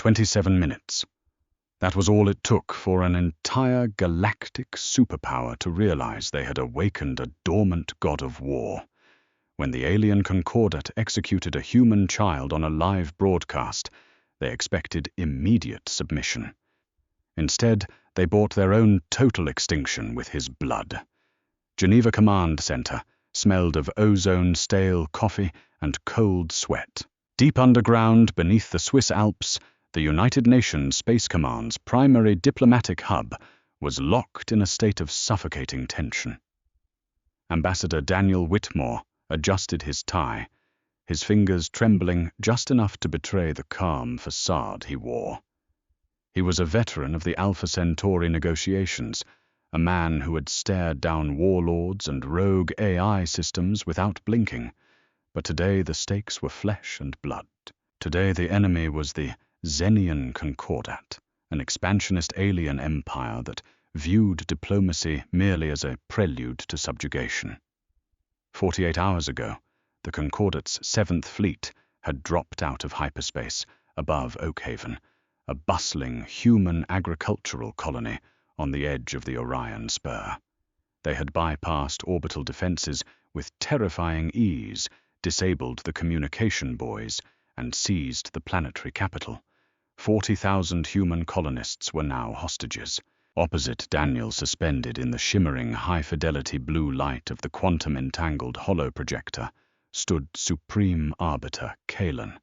27 minutes. That was all it took for an entire galactic superpower to realize they had awakened a dormant god of war. When the alien Concordat executed a human child on a live broadcast, they expected immediate submission. Instead, they bought their own total extinction with his blood. Geneva Command Center smelled of ozone, stale coffee, and cold sweat. Deep underground, beneath the Swiss Alps, the United Nations Space Command's primary diplomatic hub was locked in a state of suffocating tension. Ambassador Daniel Whitmore adjusted his tie, his fingers trembling just enough to betray the calm facade he wore. He was a veteran of the Alpha Centauri negotiations, a man who had stared down warlords and rogue AI systems without blinking. But today the stakes were flesh and blood. Today the enemy was the Xenian Concordat, an expansionist alien empire that viewed diplomacy merely as a prelude to subjugation. 48 hours ago, the Concordat's 7th Fleet had dropped out of hyperspace above Oakhaven, a bustling human agricultural colony on the edge of the Orion Spur. They had bypassed orbital defenses with terrifying ease, disabled the communication buoys, and seized the planetary capital. 40,000 human colonists were now hostages. Opposite Daniel, suspended in the shimmering high-fidelity blue light of the quantum-entangled holoprojector, stood Supreme Arbiter Kalen.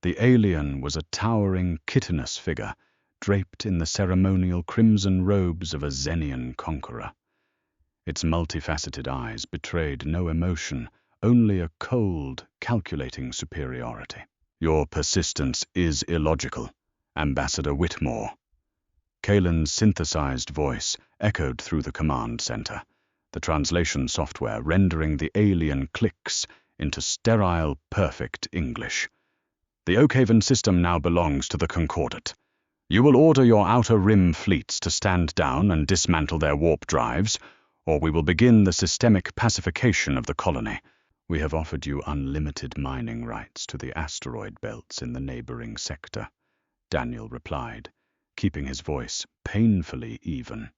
The alien was a towering, chitinous figure, draped in the ceremonial crimson robes of a Xenian conqueror. Its multifaceted eyes betrayed no emotion, only a cold, calculating superiority. "Your persistence is illogical, Ambassador Whitmore." Kalen's synthesized voice echoed through the command center, the translation software rendering the alien clicks into sterile, perfect English. "The Oakhaven system now belongs to the Concordat. You will order your outer rim fleets to stand down and dismantle their warp drives, or we will begin the systemic pacification of the colony. We have offered you unlimited mining rights to the asteroid belts in the neighboring sector," Daniel replied, keeping his voice painfully even.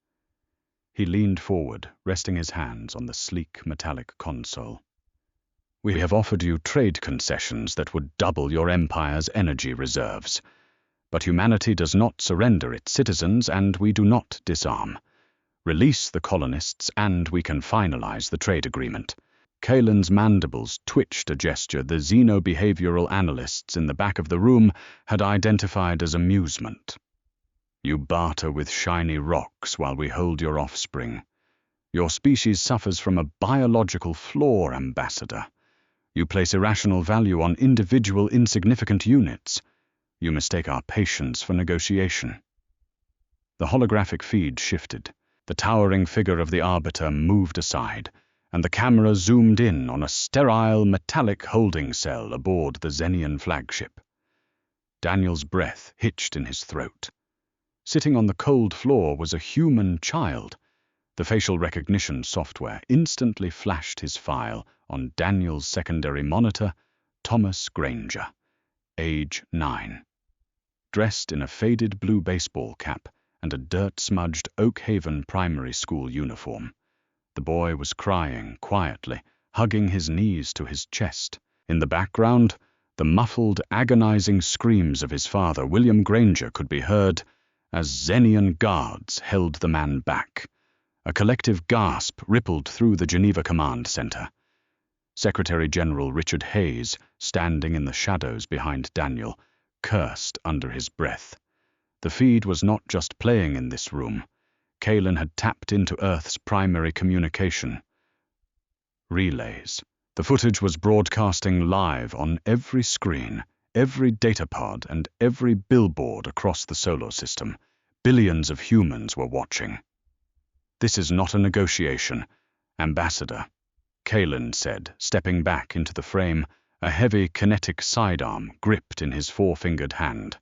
He leaned forward, resting his hands on the sleek metallic console. "We have offered you trade concessions that would double your empire's energy reserves. But humanity does not surrender its citizens, and we do not disarm. Release the colonists, and we can finalize the trade agreement." Kalen's mandibles twitched a gesture the xenobehavioral analysts in the back of the room had identified as amusement. "You barter with shiny rocks while we hold your offspring. Your species suffers from a biological flaw, Ambassador. You place irrational value on individual insignificant units. You mistake our patience for negotiation." The holographic feed shifted. The towering figure of the Arbiter moved aside, and the camera zoomed in on a sterile metallic holding cell aboard the Xenian flagship. Daniel's breath hitched in his throat. Sitting on the cold floor was a human child. The facial recognition software instantly flashed his file on Daniel's secondary monitor: Thomas Granger, age 9. Dressed in a faded blue baseball cap and a dirt-smudged Oakhaven primary school uniform. The boy was crying quietly, hugging his knees to his chest. In the background, the muffled, agonizing screams of his father, William Granger, could be heard as Xenian guards held the man back. A collective gasp rippled through the Geneva Command Center. Secretary General Richard Hayes, standing in the shadows behind Daniel, cursed under his breath. The feed was not just playing in this room. Kalen had tapped into Earth's primary communication relays. The footage was broadcasting live on every screen, every datapod, and every billboard across the solar system. Billions of humans were watching. "This is not a negotiation, Ambassador," Kalen said, stepping back into the frame, a heavy kinetic sidearm gripped in his four-fingered hand.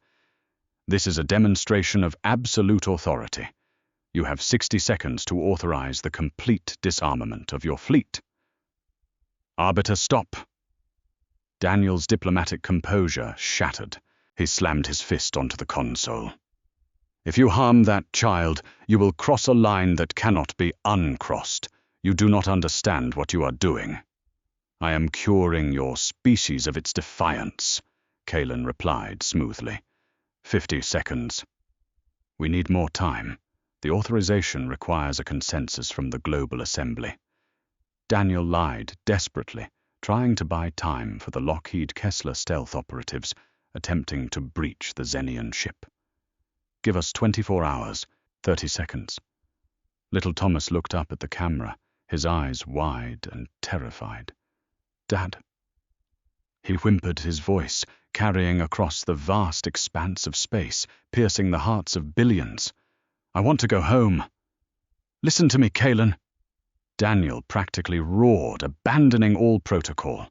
"This is a demonstration of absolute authority. You have 60 seconds to authorize the complete disarmament of your fleet." "Arbiter, stop!" Daniel's diplomatic composure shattered. He slammed his fist onto the console. If you harm that child, you will cross a line that cannot be uncrossed. You do not understand what you are doing. I am curing your species of its defiance, Kalen replied smoothly. 50 seconds. We need more time. The authorization requires a consensus from the Global Assembly. Daniel lied desperately, trying to buy time for the Lockheed Kessler stealth operatives attempting to breach the Xenian ship. Give us 24 hours, 30 seconds. Little Thomas looked up at the camera, his eyes wide and terrified. Dad. He whimpered, his voice carrying across the vast expanse of space, piercing the hearts of billions. I want to go home. Listen to me, Kalen. Daniel practically roared, abandoning all protocol.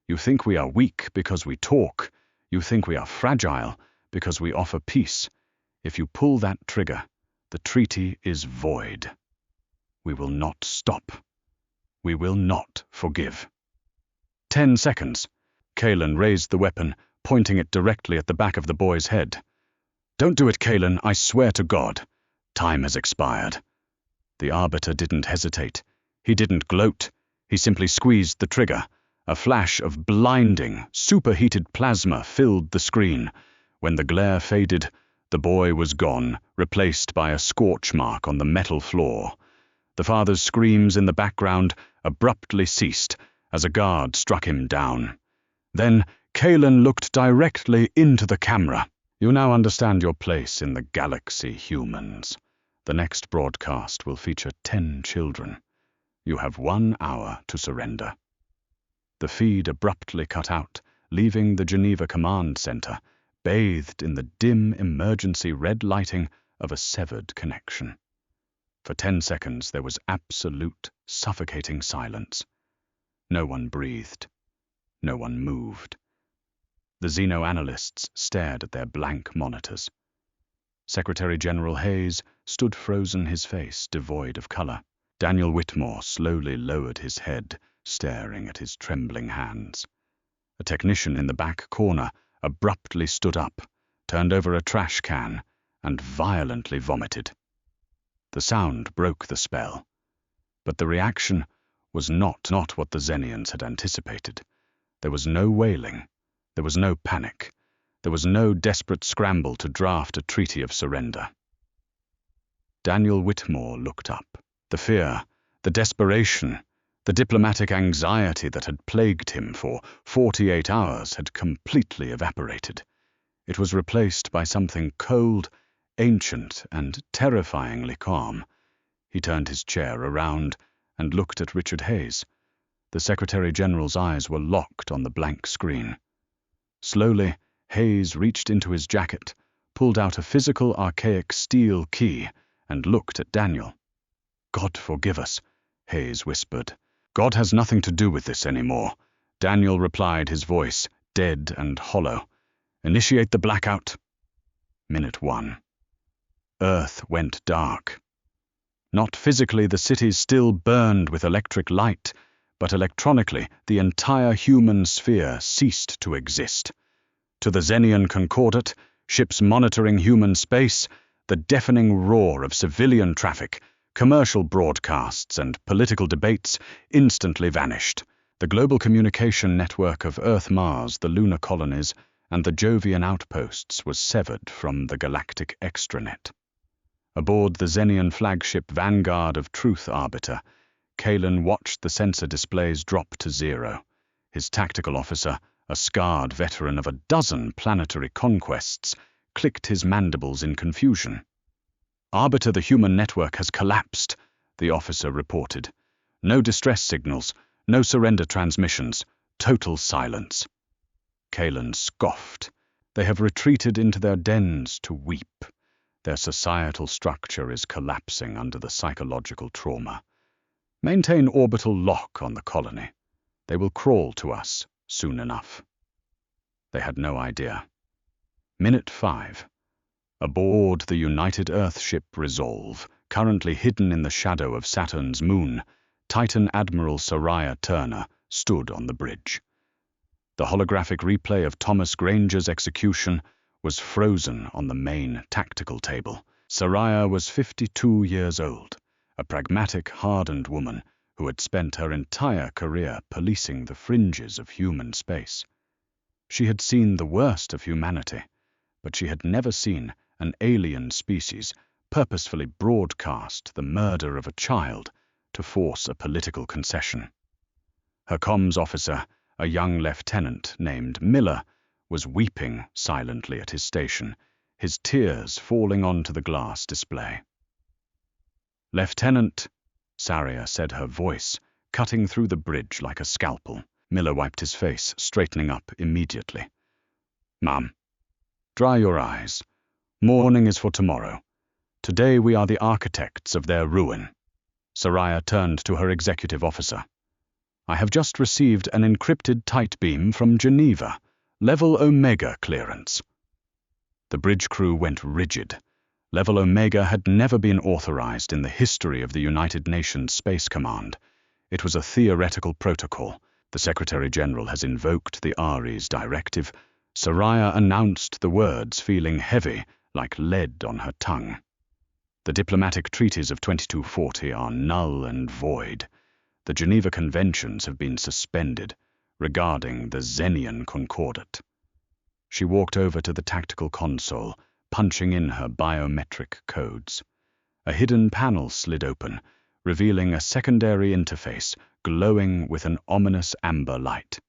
You think we are weak because we talk. You think we are fragile because we offer peace. If you pull that trigger, the treaty is void. We will not stop. We will not forgive. 10 seconds. Kalen raised the weapon, pointing it directly at the back of the boy's head. Don't do it, Kalen, I swear to God. Time has expired. The Arbiter didn't hesitate. He didn't gloat. He simply squeezed the trigger. A flash of blinding, superheated plasma filled the screen. When the glare faded, the boy was gone, replaced by a scorch mark on the metal floor. The father's screams in the background abruptly ceased as a guard struck him down. Then Kalen looked directly into the camera. You now understand your place in the galaxy, humans. The next broadcast will feature 10 children. You have 1 hour to surrender. The feed abruptly cut out, leaving the Geneva Command Center, bathed in the dim emergency red lighting of a severed connection. For 10 seconds there was absolute, suffocating silence. No one breathed. No one moved. The xenoanalysts stared at their blank monitors. Secretary General Hayes stood frozen, his face devoid of color. Daniel Whitmore slowly lowered his head, staring at his trembling hands. A technician in the back corner abruptly stood up, turned over a trash can, and violently vomited. The sound broke the spell, but the reaction was not what the Xenians had anticipated. There was no wailing. There was no panic. There was no desperate scramble to draft a treaty of surrender. Daniel Whitmore looked up. The fear, the desperation, the diplomatic anxiety that had plagued him for 48 hours had completely evaporated. It was replaced by something cold, ancient, and terrifyingly calm. He turned his chair around and looked at Richard Hayes. The Secretary General's eyes were locked on the blank screen. Slowly, Hayes reached into his jacket, pulled out a physical archaic steel key, and looked at Daniel. God forgive us, Hayes whispered. God has nothing to do with this anymore. Daniel replied, his voice dead and hollow. Initiate the blackout. Minute 1. Earth went dark. Not physically, the cities still burned with electric light, but electronically, the entire human sphere ceased to exist. To the Xenian Concordat, ships monitoring human space, the deafening roar of civilian traffic, commercial broadcasts, and political debates instantly vanished. The global communication network of Earth-Mars, the lunar colonies, and the Jovian outposts was severed from the galactic extranet. Aboard the Xenian flagship Vanguard of Truth Arbiter, Kalen watched the sensor displays drop to 0. His tactical officer, a scarred veteran of a dozen planetary conquests, clicked his mandibles in confusion. Arbiter, the human network has collapsed, the officer reported. No distress signals, no surrender transmissions, total silence. Kalen scoffed. They have retreated into their dens to weep. Their societal structure is collapsing under the psychological trauma. Maintain orbital lock on the colony. They will crawl to us soon enough. They had no idea. Minute 5. Aboard the United Earth ship Resolve, currently hidden in the shadow of Saturn's moon, Titan Admiral Soraya Turner stood on the bridge. The holographic replay of Thomas Granger's execution was frozen on the main tactical table. Soraya was 52 years old, a pragmatic, hardened woman who had spent her entire career policing the fringes of human space. She had seen the worst of humanity, but she had never seen an alien species purposefully broadcast the murder of a child to force a political concession. Her comms officer, a young lieutenant named Miller, was weeping silently at his station, his tears falling onto the glass display. "Lieutenant," Saria said, her voice cutting through the bridge like a scalpel. Miller wiped his face, straightening up immediately. "Ma'am, dry your eyes. Mourning is for tomorrow. Today we are the architects of their ruin." Soraya turned to her executive officer. "I have just received an encrypted tight beam from Geneva, level Omega clearance." The bridge crew went rigid. Level Omega had never been authorized in the history of the United Nations Space Command. It was a theoretical protocol. The Secretary General has invoked the Ares directive. Soraya announced the words, feeling heavy, like lead on her tongue. The diplomatic treaties of 2240 are null and void. The Geneva Conventions have been suspended, regarding the Zenian Concordat. She walked over to the tactical console, punching in her biometric codes. A hidden panel slid open, revealing a secondary interface glowing with an ominous amber light.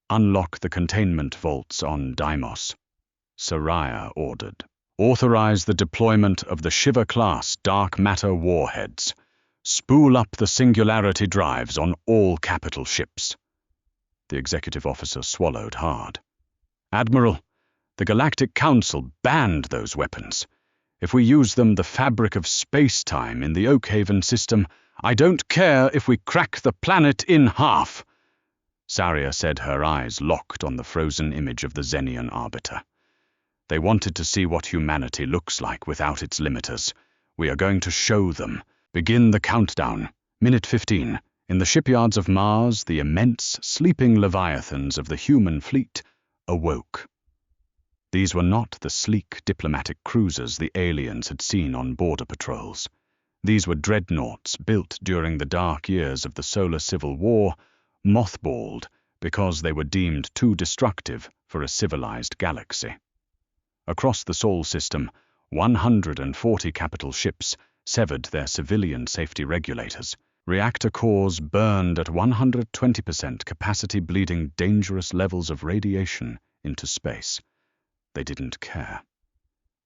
"Unlock the containment vaults on Deimos," Soraya ordered. "Authorize the deployment of the Shiva-class dark matter warheads. Spool up the singularity drives on all capital ships." The executive officer swallowed hard. "Admiral, the Galactic Council banned those weapons. If we use them, the fabric of space-time in the Oakhaven system, I don't care if we crack the planet in half." Saria said, her eyes locked on the frozen image of the Zenian Arbiter. "They wanted to see what humanity looks like without its limiters. We are going to show them. Begin the countdown. Minute 15. In the shipyards of Mars, the immense, sleeping leviathans of the human fleet awoke." These were not the sleek diplomatic cruisers the aliens had seen on border patrols. These were dreadnoughts built during the dark years of the Solar Civil War, mothballed because they were deemed too destructive for a civilized galaxy. Across the Sol system, 140 capital ships severed their civilian safety regulators. Reactor cores burned at 120% capacity, bleeding dangerous levels of radiation into space. They didn't care.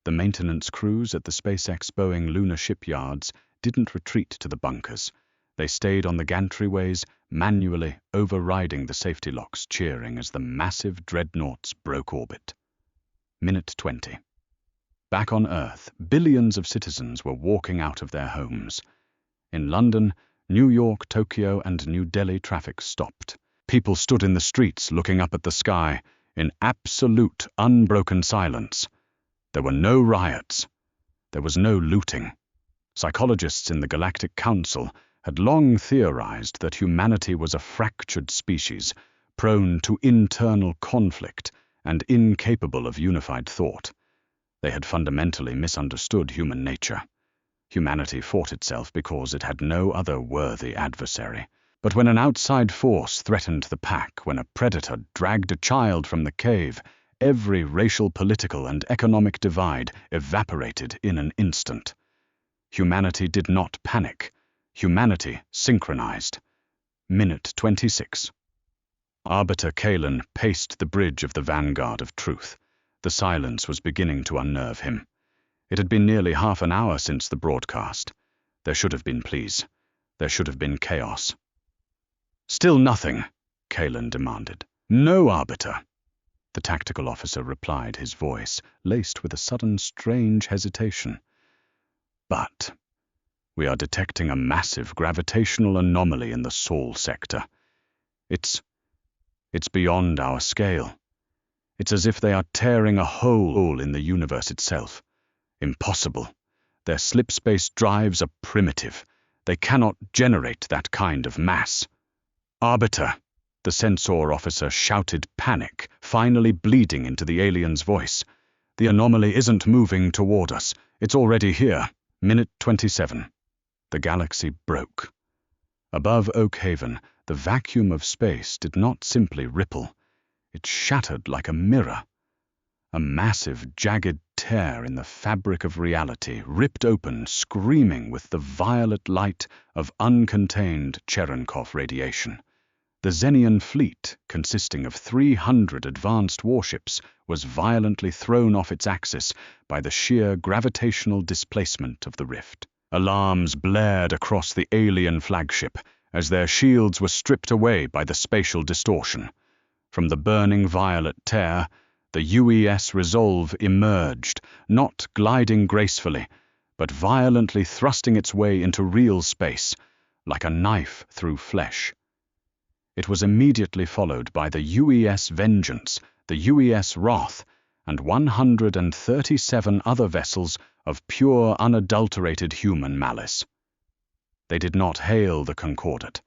The maintenance crews at the SpaceX Boeing lunar shipyards didn't retreat to the bunkers. They stayed on the gantryways, manually overriding the safety locks, cheering as the massive dreadnoughts broke orbit. Minute 20. Back on Earth, billions of citizens were walking out of their homes. In London, New York, Tokyo, and New Delhi, traffic stopped. People stood in the streets looking up at the sky in absolute, unbroken silence. There were no riots. There was no looting. Psychologists in the Galactic Council had long theorized that humanity was a fractured species, prone to internal conflict and incapable of unified thought. They had fundamentally misunderstood human nature. Humanity fought itself because it had no other worthy adversary. But when an outside force threatened the pack, when a predator dragged a child from the cave, every racial, political, and economic divide evaporated in an instant. Humanity did not panic. Humanity synchronized. Minute 26. Arbiter Kalen paced the bridge of the vanguard of truth. The silence was beginning to unnerve him. It had been nearly half an hour since the broadcast. There should have been peace. There should have been chaos. "Still nothing," Kalen demanded. "No, Arbiter," the tactical officer replied, his voice laced with a sudden strange hesitation. "But we are detecting a massive gravitational anomaly in the Sol sector. It's beyond our scale. It's as if they are tearing a hole in the universe itself. Impossible. Their slip-space drives are primitive. They cannot generate that kind of mass." "Arbiter," the sensor officer shouted, panic finally bleeding into the alien's voice. The anomaly isn't moving toward us. It's already here. Minute 27. The galaxy broke. Above Oakhaven, the vacuum of space did not simply ripple. It shattered like a mirror. A massive, jagged tear in the fabric of reality ripped open, screaming with the violet light of uncontained Cherenkov radiation. The Xenian fleet, consisting of 300 advanced warships, was violently thrown off its axis by the sheer gravitational displacement of the rift. Alarms blared across the alien flagship as their shields were stripped away by the spatial distortion. From the burning violet tear, the UES Resolve emerged, not gliding gracefully, but violently thrusting its way into real space, like a knife through flesh. It was immediately followed by the UES Vengeance, the UES Wrath, and 137 other vessels of pure, unadulterated human malice. They did not hail the Concordat.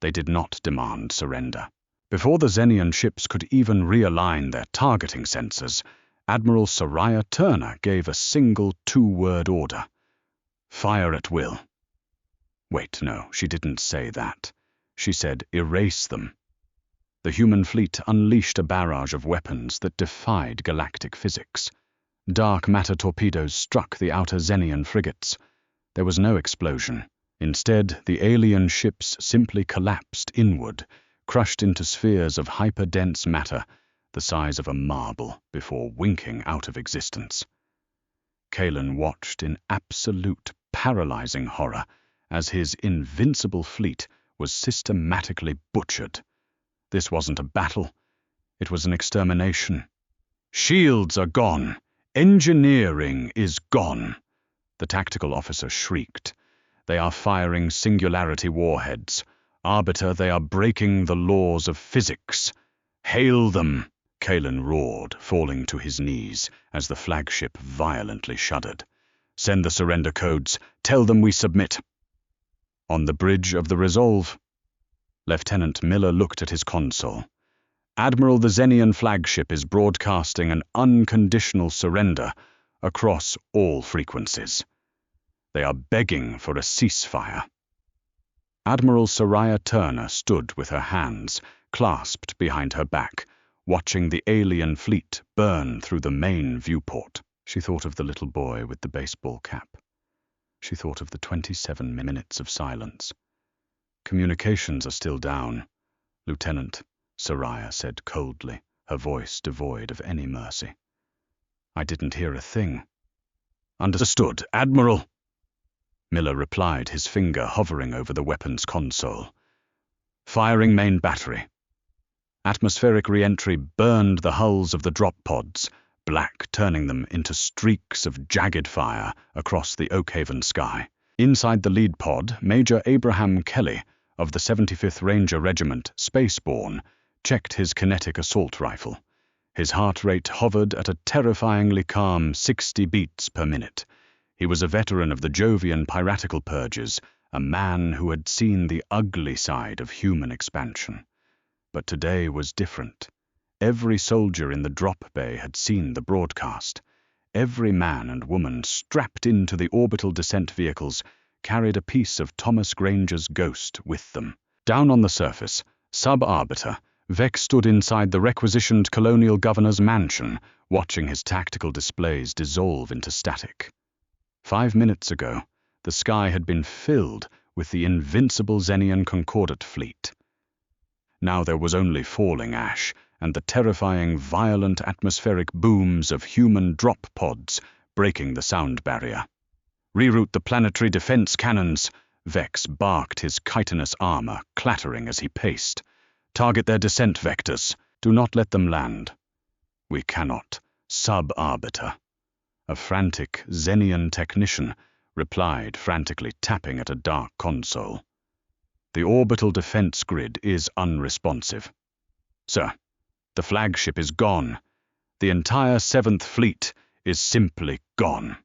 They did not demand surrender. Before the Xenian ships could even realign their targeting sensors, Admiral Soraya Turner gave a single two-word order. Fire at will. Wait, no, she didn't say that. She said, erase them. The human fleet unleashed a barrage of weapons that defied galactic physics. Dark matter torpedoes struck the outer Xenian frigates. There was no explosion. Instead, the alien ships simply collapsed inward, crushed into spheres of hyperdense matter the size of a marble before winking out of existence. Kalen watched in absolute paralyzing horror as his invincible fleet was systematically butchered. This wasn't a battle. It was an extermination. Shields are gone. Engineering is gone. The tactical officer shrieked. They are firing singularity warheads. Arbiter, they are breaking the laws of physics. Hail them, Kalen roared, falling to his knees as the flagship violently shuddered. Send the surrender codes. Tell them we submit. On the bridge of the Resolve, Lieutenant Miller looked at his console. Admiral, the Xenian flagship is broadcasting an unconditional surrender across all frequencies. They are begging for a ceasefire. Admiral Soraya Turner stood with her hands clasped behind her back, watching the alien fleet burn through the main viewport. She thought of the little boy with the baseball cap. She thought of the 27 minutes of silence. Communications are still down, Lieutenant, Soraya said coldly, her voice devoid of any mercy. I didn't hear a thing. Understood, Admiral, Miller replied, his finger hovering over the weapon's console. Firing main battery. Atmospheric re-entry burned the hulls of the drop pods, black, turning them into streaks of jagged fire across the Oakhaven sky. Inside the lead pod, Major Abraham Kelly of the 75th Ranger Regiment, Spaceborne, checked his kinetic assault rifle. His heart rate hovered at a terrifyingly calm 60 beats per minute. He was a veteran of the Jovian piratical purges, a man who had seen the ugly side of human expansion. But today was different. Every soldier in the drop bay had seen the broadcast. Every man and woman strapped into the orbital descent vehicles carried a piece of Thomas Granger's ghost with them. Down on the surface, sub-arbiter, Vex stood inside the requisitioned colonial governor's mansion, watching his tactical displays dissolve into static. 5 minutes ago, the sky had been filled with the invincible Xenian Concordat fleet. Now there was only falling ash and the terrifying, violent atmospheric booms of human drop pods breaking the sound barrier. Reroute the planetary defense cannons, Vex barked, his chitinous armor clattering as he paced. Target their descent vectors. Do not let them land. We cannot. Sub-arbiter. A frantic Xenian technician replied, frantically tapping at a dark console. The orbital defense grid is unresponsive. Sir, the flagship is gone. The entire 7th Fleet is simply gone.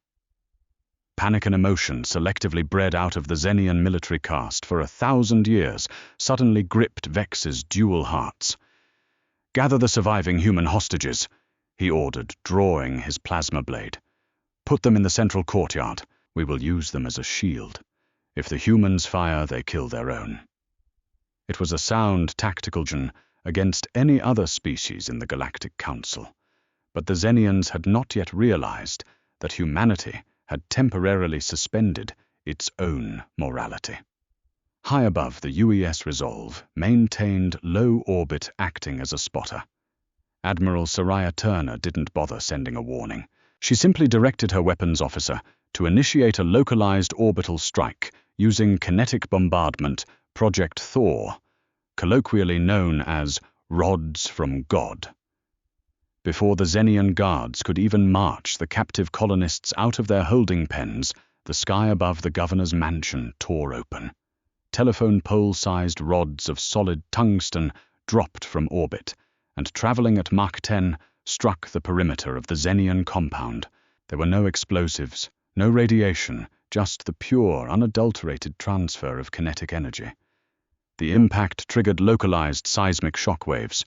Panic and emotion, selectively bred out of the Xenian military caste for 1,000 years, suddenly gripped Vex's dual hearts. Gather the surviving human hostages. he ordered, drawing his plasma blade. "Put them in the central courtyard. We will use them as a shield. If the humans fire, they kill their own." It was a sound tactical decision against any other species in the Galactic Council, but the Xenians had not yet realized that humanity had temporarily suspended its own morality. High above, the UES Resolve maintained low orbit, acting as a spotter. Admiral Soraya Turner didn't bother sending a warning. She simply directed her weapons officer to initiate a localized orbital strike using kinetic bombardment, Project Thor, colloquially known as rods from God. Before the Xenian guards could even march the captive colonists out of their holding pens, the sky above the governor's mansion tore open. Telephone pole-sized rods of solid tungsten dropped from orbit, and traveling at Mach 10, struck the perimeter of the Xenian compound. There were no explosives, no radiation, just the pure, unadulterated transfer of kinetic energy. The impact triggered localized seismic shockwaves.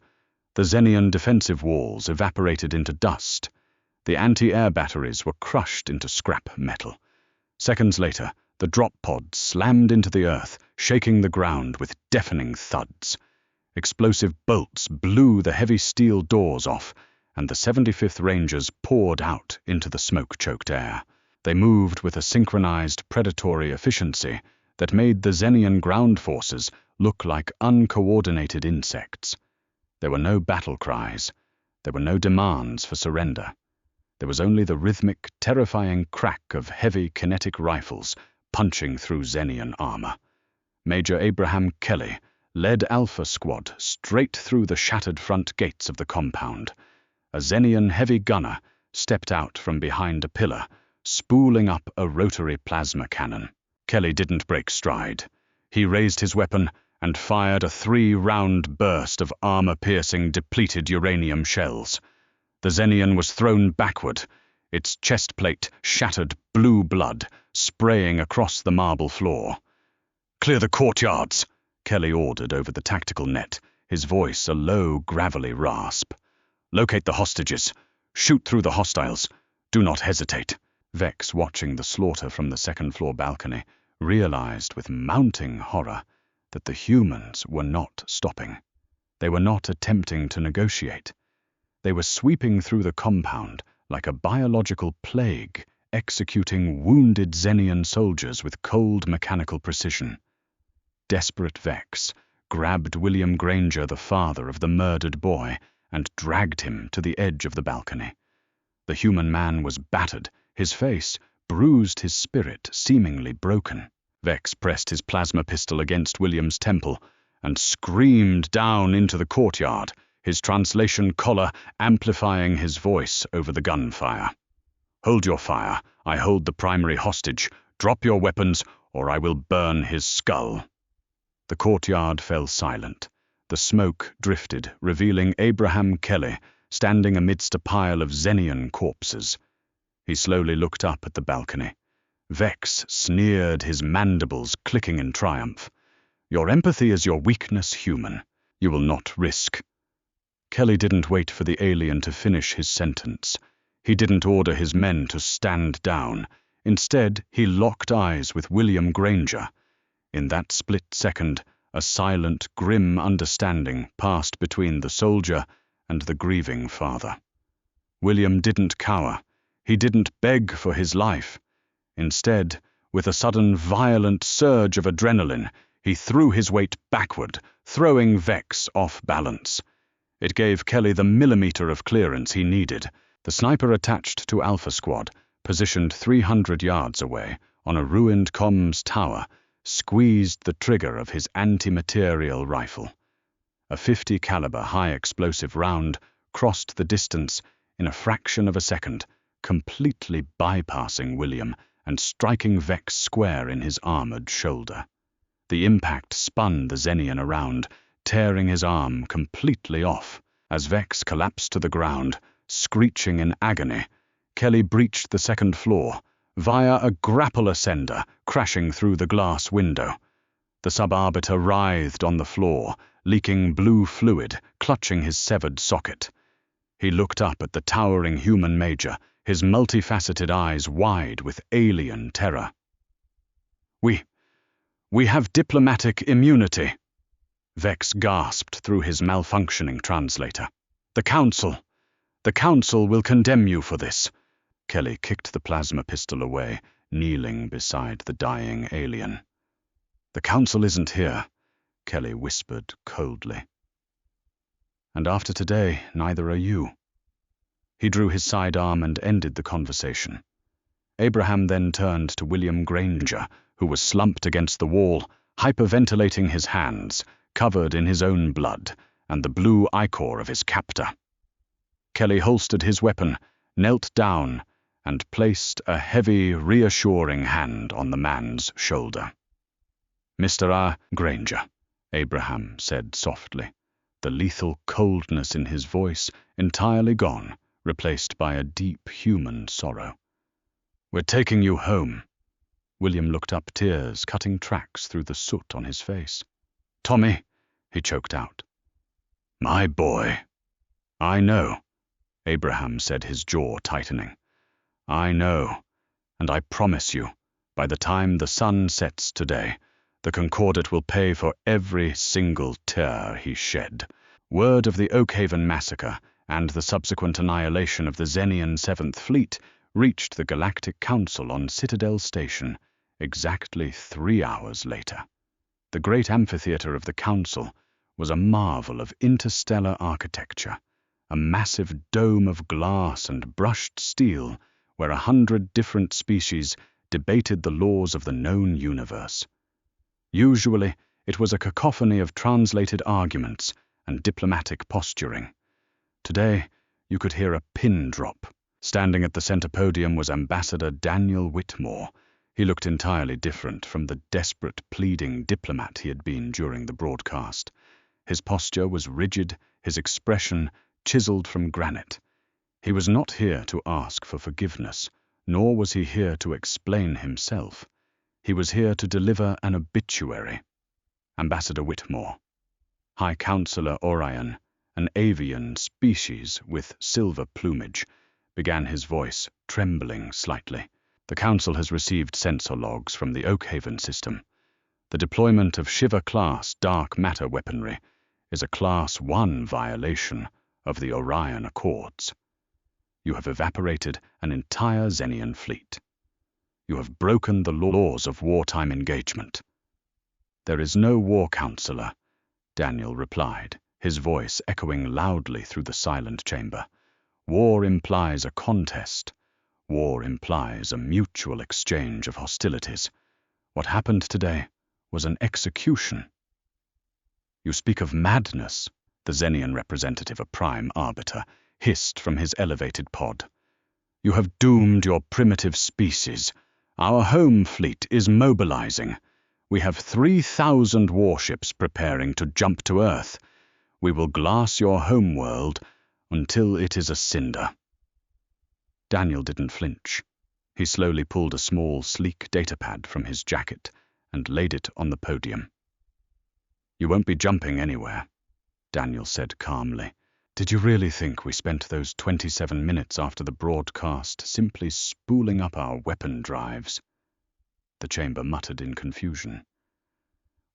The Xenian defensive walls evaporated into dust. The anti-air batteries were crushed into scrap metal. Seconds later, the drop pod slammed into the earth, shaking the ground with deafening thuds. Explosive bolts blew the heavy steel doors off, and the 75th Rangers poured out into the smoke-choked air. They moved with a synchronized predatory efficiency that made the Xenian ground forces look like uncoordinated insects. There were no battle cries. There were no demands for surrender. There was only the rhythmic, terrifying crack of heavy kinetic rifles punching through Xenian armor. Major Abraham Kelly led Alpha Squad straight through the shattered front gates of the compound. A Xenian heavy gunner stepped out from behind a pillar, spooling up a rotary plasma cannon. Kelly didn't break stride. He raised his weapon and fired a 3-round burst of armor-piercing depleted uranium shells. The Xenian was thrown backward, its chest plate shattered blue blood spraying across the marble floor. "Clear the courtyards," Kelly ordered over the tactical net, his voice a low, gravelly rasp. "Locate the hostages. Shoot through the hostiles. Do not hesitate." Vex, watching the slaughter from the second-floor balcony, realized with mounting horror that the humans were not stopping. They were not attempting to negotiate. They were sweeping through the compound like a biological plague, executing wounded Xenian soldiers with cold mechanical precision. Desperate Vex grabbed William Granger, the father of the murdered boy, and dragged him to the edge of the balcony. The human man was battered, his face bruised, his spirit seemingly broken. Vex pressed his plasma pistol against William's temple and screamed down into the courtyard, his translation collar amplifying his voice over the gunfire. "Hold your fire. I hold the primary hostage. Drop your weapons, or I will burn his skull." The courtyard fell silent. The smoke drifted, revealing Abraham Kelly standing amidst a pile of Xenian corpses. He slowly looked up at the balcony. Vex sneered, his mandibles clicking in triumph. "Your empathy is your weakness, human. You will not risk." Kelly didn't wait for the alien to finish his sentence. He didn't order his men to stand down. Instead, he locked eyes with William Granger. In that split second, a silent, grim understanding passed between the soldier and the grieving father. William didn't cower. He didn't beg for his life. Instead, with a sudden violent surge of adrenaline, he threw his weight backward, throwing Vex off balance. It gave Kelly the millimeter of clearance he needed. The sniper attached to Alpha Squad, positioned 300 yards away on a ruined comms tower, squeezed the trigger of his anti-material rifle. A 50 caliber high-explosive round crossed the distance in a fraction of a second, completely bypassing William and striking Vex square in his armored shoulder. The impact spun the Xenian around, tearing his arm completely off. As Vex collapsed to the ground, screeching in agony, Kelly breached the second floor, via a grapple ascender crashing through the glass window. The subarbiter writhed on the floor, leaking blue fluid, clutching his severed socket. He looked up at the towering human major, his multifaceted eyes wide with alien terror. We have diplomatic immunity," Vex gasped through his malfunctioning translator. The Council will condemn you for this." Kelly kicked the plasma pistol away, kneeling beside the dying alien. "The Council isn't here," Kelly whispered coldly. "And after today, neither are you." He drew his sidearm and ended the conversation. Abraham then turned to William Granger, who was slumped against the wall, hyperventilating his hands, covered in his own blood, and the blue ichor of his captor. Kelly holstered his weapon, knelt down, and placed a heavy, reassuring hand on the man's shoulder. "Mr. Granger," Abraham said softly, the lethal coldness in his voice entirely gone, replaced by a deep human sorrow. "We're taking you home." William looked up, tears cutting tracks through the soot on his face. "Tommy," he choked out. "My boy." "I know," Abraham said, his jaw tightening. "I know, and I promise you, by the time the sun sets today, the Concordat will pay for every single tear he shed." Word of the Oakhaven massacre and the subsequent annihilation of the Xenian 7th Fleet reached the Galactic Council on Citadel Station exactly 3 hours later. The great amphitheater of the Council was a marvel of interstellar architecture, a massive dome of glass and brushed steel where 100 different species debated the laws of the known universe. Usually, it was a cacophony of translated arguments and diplomatic posturing. Today, you could hear a pin drop. Standing at the center podium was Ambassador Daniel Whitmore. He looked entirely different from the desperate, pleading diplomat he had been during the broadcast. His posture was rigid, his expression chiseled from granite. He was not here to ask for forgiveness, nor was he here to explain himself. He was here to deliver an obituary. Ambassador Whitmore. High Counselor Orion, an avian species with silver plumage, began his voice, trembling slightly. The Council has received sensor logs from the Oakhaven system. The deployment of Shiva-class dark matter weaponry is a Class 1 violation of the Orion Accords. You have evaporated an entire Xenian fleet. You have broken the laws of wartime engagement. "There is no war, Counselor," Daniel replied, his voice echoing loudly through the silent chamber. "War implies a contest. War implies a mutual exchange of hostilities. What happened today was an execution." "You speak of madness," the Xenian representative, a prime arbiter, hissed from his elevated pod. "You have doomed your primitive species. Our home fleet is mobilizing. We have 3,000 warships preparing to jump to Earth. We will glass your homeworld until it is a cinder." Daniel didn't flinch. He slowly pulled a small, sleek datapad from his jacket and laid it on the podium. "You won't be jumping anywhere," Daniel said calmly. "Did you really think we spent those 27 minutes after the broadcast simply spooling up our weapon drives?" The chamber muttered in confusion.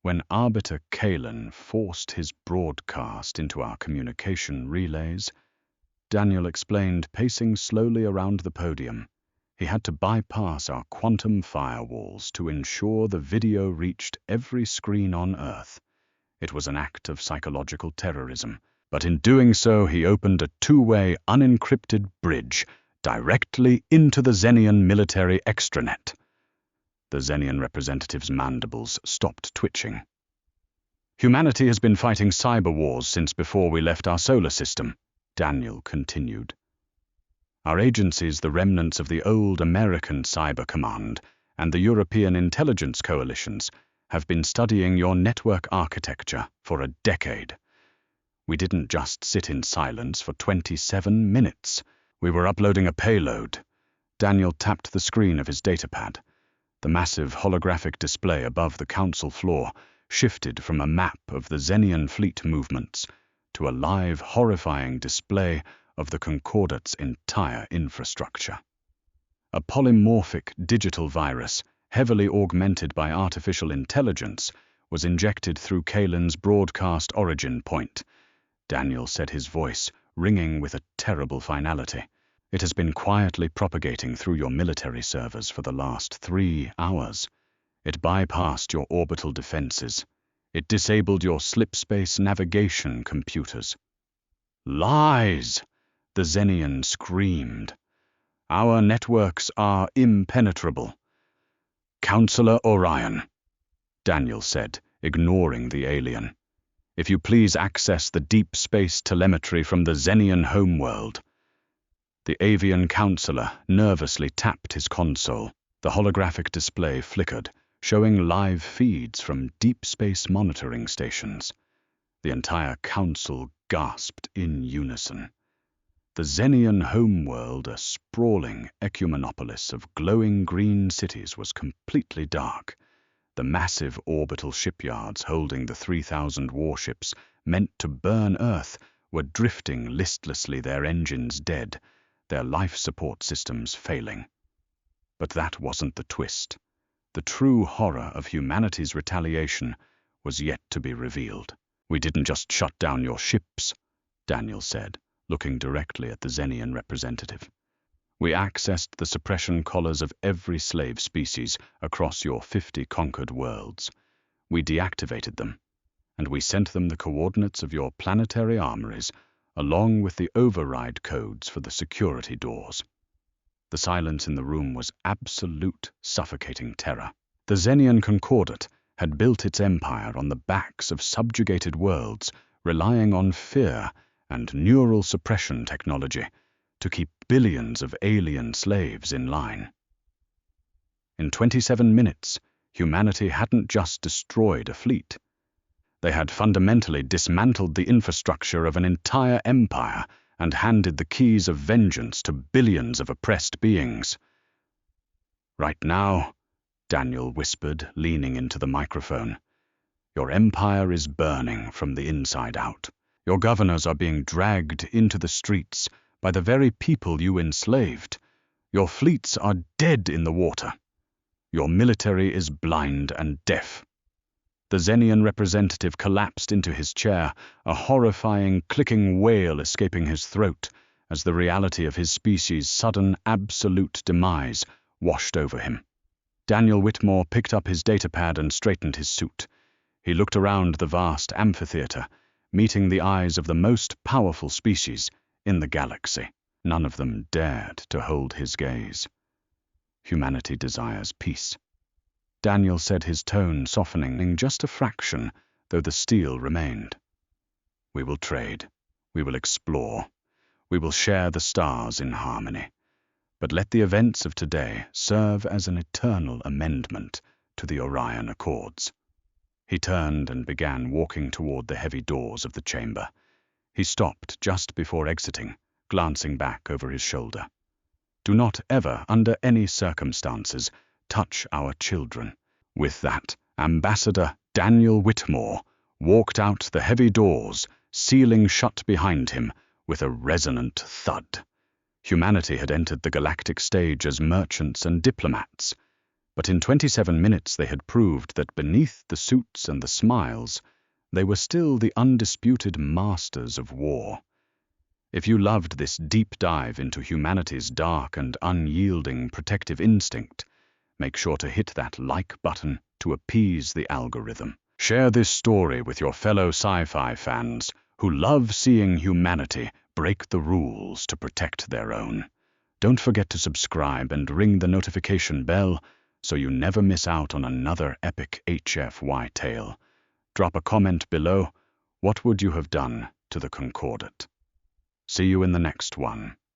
"When Arbiter Kalen forced his broadcast into our communication relays," Daniel explained, pacing slowly around the podium, "he had to bypass our quantum firewalls to ensure the video reached every screen on Earth. It was an act of psychological terrorism, but in doing so he opened a two-way unencrypted bridge directly into the Xenian military extranet." The Xenian representative's mandibles stopped twitching. "Humanity has been fighting cyber wars since before we left our solar system," Daniel continued. "Our agencies, the remnants of the old American Cyber Command and the European intelligence coalitions, have been studying your network architecture for a decade. We didn't just sit in silence for 27 minutes. We were uploading a payload." Daniel tapped the screen of his datapad. The massive holographic display above the council floor shifted from a map of the Xenian fleet movements to a live, horrifying display of the Concordate's entire infrastructure. A polymorphic digital virus, heavily augmented by artificial intelligence, was injected through Kalen's broadcast origin point. Daniel said, his voice ringing with a terrible finality. It has been quietly propagating through your military servers for the last 3 hours. It bypassed your orbital defenses. It disabled your slipspace navigation computers. Lies! The Xenian screamed. Our networks are impenetrable. Counselor Orion, Daniel said, ignoring the alien. If you please access the deep space telemetry from the Xenian homeworld. The avian counselor nervously tapped his console. The holographic display flickered, showing live feeds from deep space monitoring stations. The entire council gasped in unison. The Xenian homeworld, a sprawling ecumenopolis of glowing green cities, was completely dark. The massive orbital shipyards holding the 3,000 warships meant to burn Earth were drifting listlessly, their engines dead, their life support systems failing. But that wasn't the twist. The true horror of humanity's retaliation was yet to be revealed. We didn't just shut down your ships, Daniel said, looking directly at the Xenian representative. We accessed the suppression collars of every slave species across your 50 conquered worlds. We deactivated them, and we sent them the coordinates of your planetary armories, along with the override codes for the security doors. The silence in the room was absolute, suffocating terror. The Xenian Concordate had built its empire on the backs of subjugated worlds, relying on fear and neural suppression technology to keep billions of alien slaves in line. In 27 minutes, humanity hadn't just destroyed a fleet. They had fundamentally dismantled the infrastructure of an entire empire and handed the keys of vengeance to billions of oppressed beings. Right now, Daniel whispered, leaning into the microphone, your empire is burning from the inside out. Your governors are being dragged into the streets by the very people you enslaved. Your fleets are dead in the water. Your military is blind and deaf. The Xenian representative collapsed into his chair, a horrifying, clicking wail escaping his throat as the reality of his species' sudden, absolute demise washed over him. Daniel Whitmore picked up his datapad and straightened his suit. He looked around the vast amphitheater, meeting the eyes of the most powerful species in the galaxy. None of them dared to hold his gaze. Humanity desires peace. Daniel said, his tone softening just a fraction, though the steel remained. We will trade. We will explore. We will share the stars in harmony. But let the events of today serve as an eternal amendment to the Orion Accords. He turned and began walking toward the heavy doors of the chamber. He stopped just before exiting, glancing back over his shoulder. Do not ever, under any circumstances, touch our children. With that, Ambassador Daniel Whitmore walked out the heavy doors, sealing shut behind him with a resonant thud. Humanity had entered the galactic stage as merchants and diplomats, but in 27 minutes they had proved that beneath the suits and the smiles, they were still the undisputed masters of war. If you loved this deep dive into humanity's dark and unyielding protective instinct, make sure to hit that like button to appease the algorithm. Share this story with your fellow sci-fi fans who love seeing humanity break the rules to protect their own. Don't forget to subscribe and ring the notification bell so you never miss out on another epic HFY tale. Drop a comment below. What would you have done to the Concordate? See you in the next one.